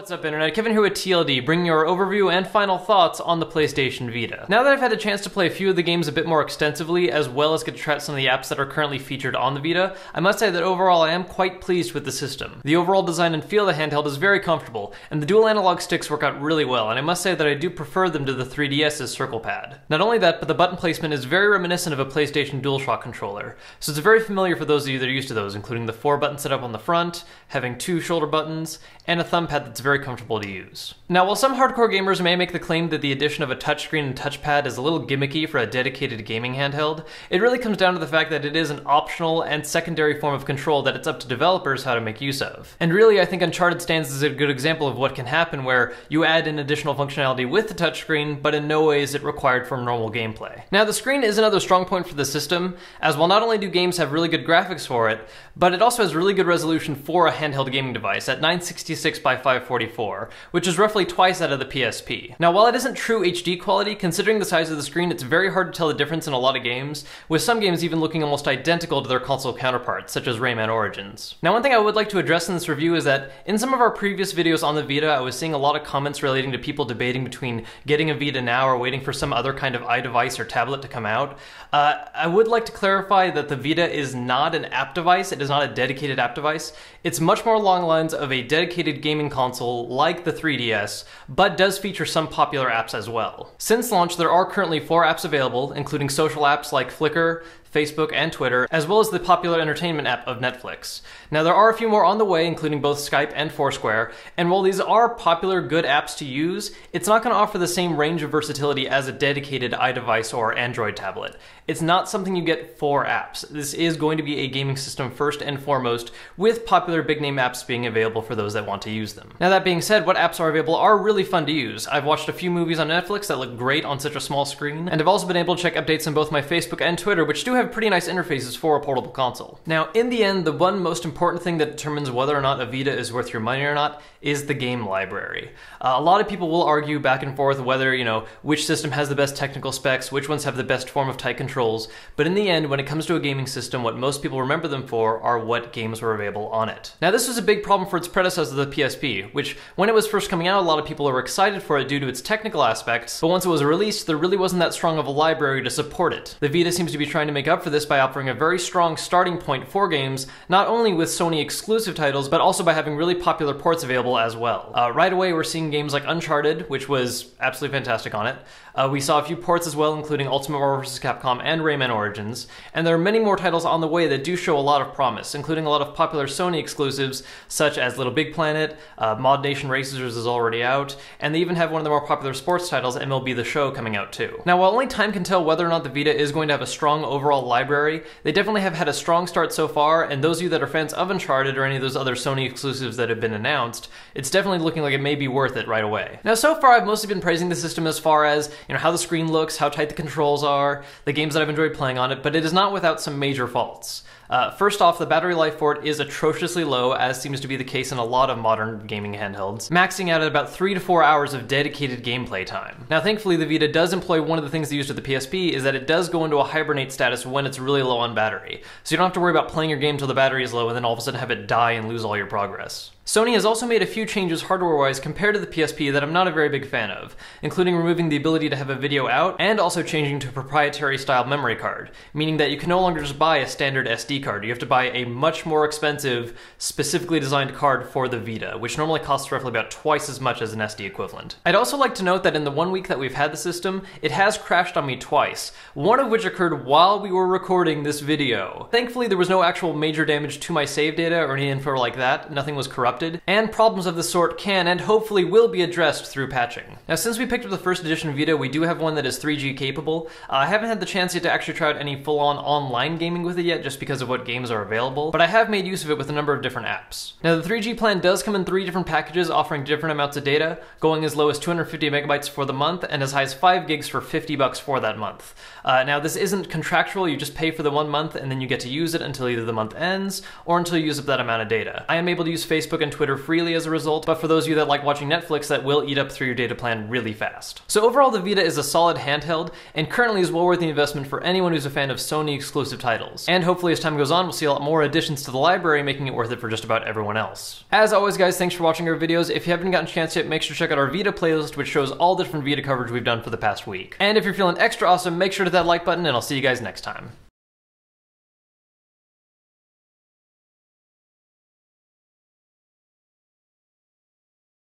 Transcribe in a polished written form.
What's up Internet, Kevin here with TLD, bringing your overview and final thoughts on the PlayStation Vita. Now that I've had a chance to play a few of the games a bit more extensively, as well as get to try out some of the apps that are currently featured on the Vita, I must say that overall I am quite pleased with the system. The overall design and feel of the handheld is very comfortable, and the dual analog sticks work out really well, and I must say that I do prefer them to the 3DS's circle pad. Not only that, but the button placement is very reminiscent of a PlayStation DualShock controller, so it's very familiar for those of you that are used to those, including the 4-button setup on the front, having 2 shoulder buttons, and a thumb pad that's very comfortable to use. Now, while some hardcore gamers may make the claim that the addition of a touchscreen and touchpad is a little gimmicky for a dedicated gaming handheld, it really comes down to the fact that it is an optional and secondary form of control that it's up to developers how to make use of. And really, I think Uncharted stands as a good example of what can happen where you add in additional functionality with the touchscreen, but in no way is it required for normal gameplay. Now, the screen is another strong point for the system, as while not only do games have really good graphics for it, but it also has really good resolution for a handheld gaming device at 966 by 544, which is roughly twice that of the PSP. Now, while it isn't true HD quality, considering the size of the screen, it's very hard to tell the difference in a lot of games, with some games even looking almost identical to their console counterparts, such as Rayman Origins. Now, one thing I would like to address in this review is that in some of our previous videos on the Vita, I was seeing a lot of comments relating to people debating between getting a Vita now or waiting for some other kind of iDevice or tablet to come out. I would like to clarify that the Vita is not an app device. It is not a dedicated app device. It's much more along the lines of a dedicated gaming console like the 3DS, but does feature some popular apps as well. Since launch, there are currently 4 apps available, including social apps like Flickr, Facebook, and Twitter, as well as the popular entertainment app of Netflix. Now, there are a few more on the way, including both Skype and Foursquare, and while these are popular, good apps to use, it's not going to offer the same range of versatility as a dedicated iDevice or Android tablet. It's not something you get for apps. This is going to be a gaming system first and foremost, with popular big-name apps being available for those that want to use them. Now, that being said, what apps are available are really fun to use. I've watched a few movies on Netflix that look great on such a small screen, and I've also been able to check updates on both my Facebook and Twitter, which do have pretty nice interfaces for a portable console. Now, in the end, the one most important thing that determines whether or not a Vita is worth your money or not is the game library. A lot of people will argue back and forth whether, which system has the best technical specs, which ones have the best form of tight controls, but in the end, when it comes to a gaming system, what most people remember them for are what games were available on it. Now, this was a big problem for its predecessor, the PSP, which, when it was first coming out, a lot of people were excited for it due to its technical aspects, but once it was released, there really wasn't that strong of a library to support it. The Vita seems to be trying to make up for this by offering a very strong starting point for games, not only with Sony exclusive titles, but also by having really popular ports available as well. Right away, we're seeing games like Uncharted, which was absolutely fantastic on it. We saw a few ports as well, including Ultimate Marvel vs. Capcom and Rayman Origins, and there are many more titles on the way that do show a lot of promise, including a lot of popular Sony exclusives, such as Little Big Planet, Mod Nation Racers is already out, and they even have one of the more popular sports titles, MLB The Show, coming out too. Now, while only time can tell whether or not the Vita is going to have a strong overall library, they definitely have had a strong start so far, and those of you that are fans of Uncharted or any of those other Sony exclusives that have been announced, it's definitely looking like it may be worth it right away. Now, so far I've mostly been praising the system as far as, how the screen looks, how tight the controls are, the games that I've enjoyed playing on it, but it is not without some major faults. First off, the battery life for it is atrociously low, as seems to be the case in a lot of modern gaming handhelds, maxing out at about 3 to 4 hours of dedicated gameplay time. Now, thankfully, the Vita does employ one of the things they used with the PSP, is that it does go into a hibernate status when it's really low on battery. So you don't have to worry about playing your game until the battery is low and then all of a sudden have it die and lose all your progress. Sony has also made a few changes hardware-wise compared to the PSP that I'm not a very big fan of, including removing the ability to have a video out and also changing to a proprietary style memory card, meaning that you can no longer just buy a standard SD card. You have to buy a much more expensive, specifically designed card for the Vita, which normally costs roughly about twice as much as an SD equivalent. I'd also like to note that in the 1 week that we've had the system, it has crashed on me twice, one of which occurred while we were recording this video. Thankfully, there was no actual major damage to my save data or any info like that. Nothing was corrupted, and problems of this sort can and hopefully will be addressed through patching. Now, since we picked up the first edition Vita, we do have one that is 3G capable. I haven't had the chance yet to actually try out any full-on online gaming with it yet, just because of what games are available, but I have made use of it with a number of different apps. Now, the 3G plan does come in 3 different packages offering different amounts of data, going as low as 250 megabytes for the month and as high as 5 gigs for $50 for that month. Now, this isn't contractual. You just pay for the 1 month and then you get to use it until either the month ends or until you use up that amount of data. I am able to use Facebook and Twitter freely as a result, but for those of you that like watching Netflix, that will eat up through your data plan really fast. So overall, the Vita is a solid handheld, and currently is well worth the investment for anyone who's a fan of Sony exclusive titles. And hopefully as time goes on, we'll see a lot more additions to the library, making it worth it for just about everyone else. As always guys, thanks for watching our videos. If you haven't gotten a chance yet, make sure to check out our Vita playlist, which shows all the different Vita coverage we've done for the past week. And if you're feeling extra awesome, make sure to hit that like button, and I'll see you guys next time.